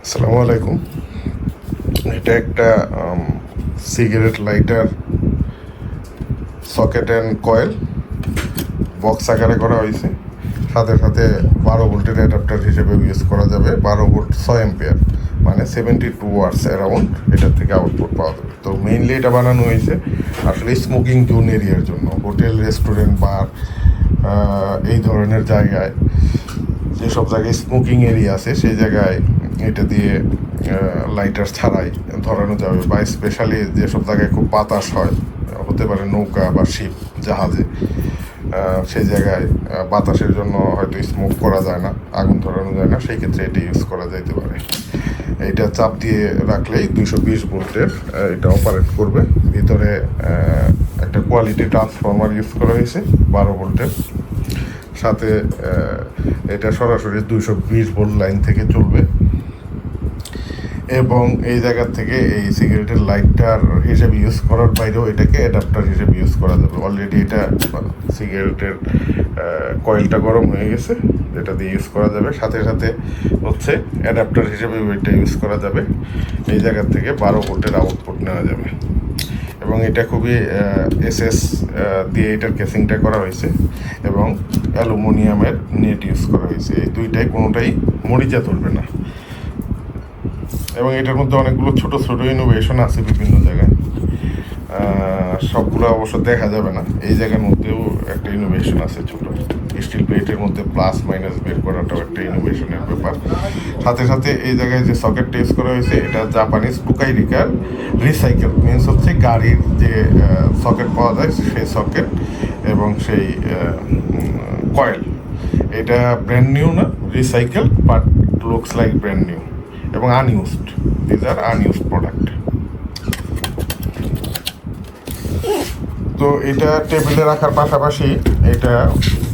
আসসালামু আলাইকুম। এটা একটা cigarette lighter socket and coil box আকারে করা হয়েছে। সাথে সাথে 12 ভোল্টের অ্যাডাপ্টার হিসেবে ইউজ করা যাবে। 12 ভোল্ট 6 অ্যাম্পিয়ার, মানে 72 ওয়াটস অ্যারাউন্ড এটার থেকে আউটপুট পাওয়া যাবে। তো মেইনলি এটা বানানো হয়েছে আসলে স্মোকিং জোন এরিয়ার জন্য। হোটেল, রেস্টুরেন্ট, বার, এই ধরনের জায়গায়, যেসব জায়গায় স্মোকিং এরিয়া আছে সেই জায়গায় এটা দিয়ে লাইটার ছাড়াই ধরানো যাবে। বা স্পেশালি যেসব জায়গায় খুব বাতাস হয়, হতে পারে নৌকা বা শিপ, জাহাজে, সেই জায়গায় বাতাসের জন্য হয়তো স্মোক করা যায় না, আগুন ধরানো যায় না, সেই ক্ষেত্রে এটি ইউজ করা যাইতে পারে। এটা চাপ দিয়ে রাখলেই 220 ভোল্টের এটা অপারেট করবে। ভিতরে একটা কোয়ালিটি ট্রান্সফর্মার ইউজ করা হয়েছে 12 ভোল্টের। সাথে এটা সরাসরি 220 ভোল্ট লাইন থেকে চলবে। এবং এই জায়গা থেকে এই সিগারেটের লাইটার হিসেবে ইউজ করার বাইরেও এটাকে অ্যাডাপ্টার হিসেবে ইউজ করা যাবে। অলরেডি এটা সিগারেটের কয়েলটা গরম হয়ে গেছে, এটা দিয়ে ইউজ করা যাবে। সাথে সাথে হচ্ছে অ্যাডাপ্টার হিসেবে এটা ইউজ করা যাবে। এই জায়গা থেকে 12 ভোল্টের আউটপুট নেওয়া যাবে। এবং এটা খুবই এসএস দিয়ে এটার কেসিংটা করা হয়েছে এবং অ্যালুমিনিয়ামের নেট ইউজ করা হয়েছে। এই দুইটাই কোনোটাই মরিচা তুলবে না। এবং এটার মধ্যে অনেকগুলো ছোট ছোট ইনোভেশন আছে বিভিন্ন জায়গায়, সবগুলো অবশ্য দেখা যাবে না। এই জায়গার মধ্যেও একটা ইনোভেশন আছে ছোট। স্টিল প্লেটের মধ্যে প্লাস মাইনাস বের করাটাও একটা ইনোভেশনের ব্যাপার। সাথে সাথে এই জায়গায় যে সকেটটা ইউজ করা হয়েছে এটা Japanese Tukai recur recycle, means হচ্ছে গাড়ির যে সকেট পাওয়া যায় সেই সকেট এবং সেই কয়েল। এটা ব্র্যান্ড নিউ না, recycle, but looks like brand new এবং unused. These are unused product. তো এটা টেবিলে রাখার পাশাপাশি এটা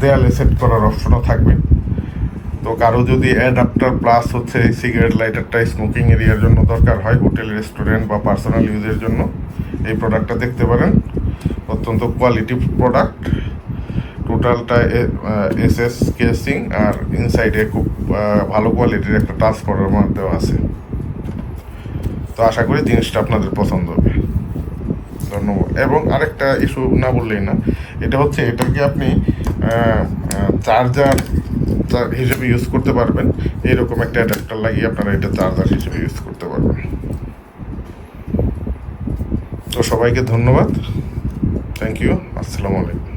দেয়ালে সেট করার অপশনও থাকবে। তো কারো যদি অ্যাডাপ্টার প্লাস হচ্ছে সিগারেট লাইটারটা স্মোকিং এরিয়ার জন্য দরকার হয়, হোটেল, রেস্টুরেন্ট বা পার্সোনাল ইউজের জন্য, এই প্রোডাক্টটা দেখতে পারেন। অত্যন্ত কোয়ালিটি প্রোডাক্ট। টোটালটা এসএস কেসিং আর ইনসাইডে খুব ভালো কোয়ালিটির একটা ট্রান্সফরমার দেওয়া আছে। তো আশা করি জিনিসটা আপনাদের পছন্দ হবে। ধন্যবাদ। এবং আরেকটা ইস্যু না বললেই না, এটা হচ্ছে এটাকে আপনি চার্জার হিসেবে ইউজ করতে পারবেন। এরকম একটা অ্যাডাপ্টার লাগিয়ে আপনারা এটা চার্জার হিসেবে ইউজ করতে পারবেন। তো সবাইকে ধন্যবাদ। Thank you. আসসালামু আলাইকুম।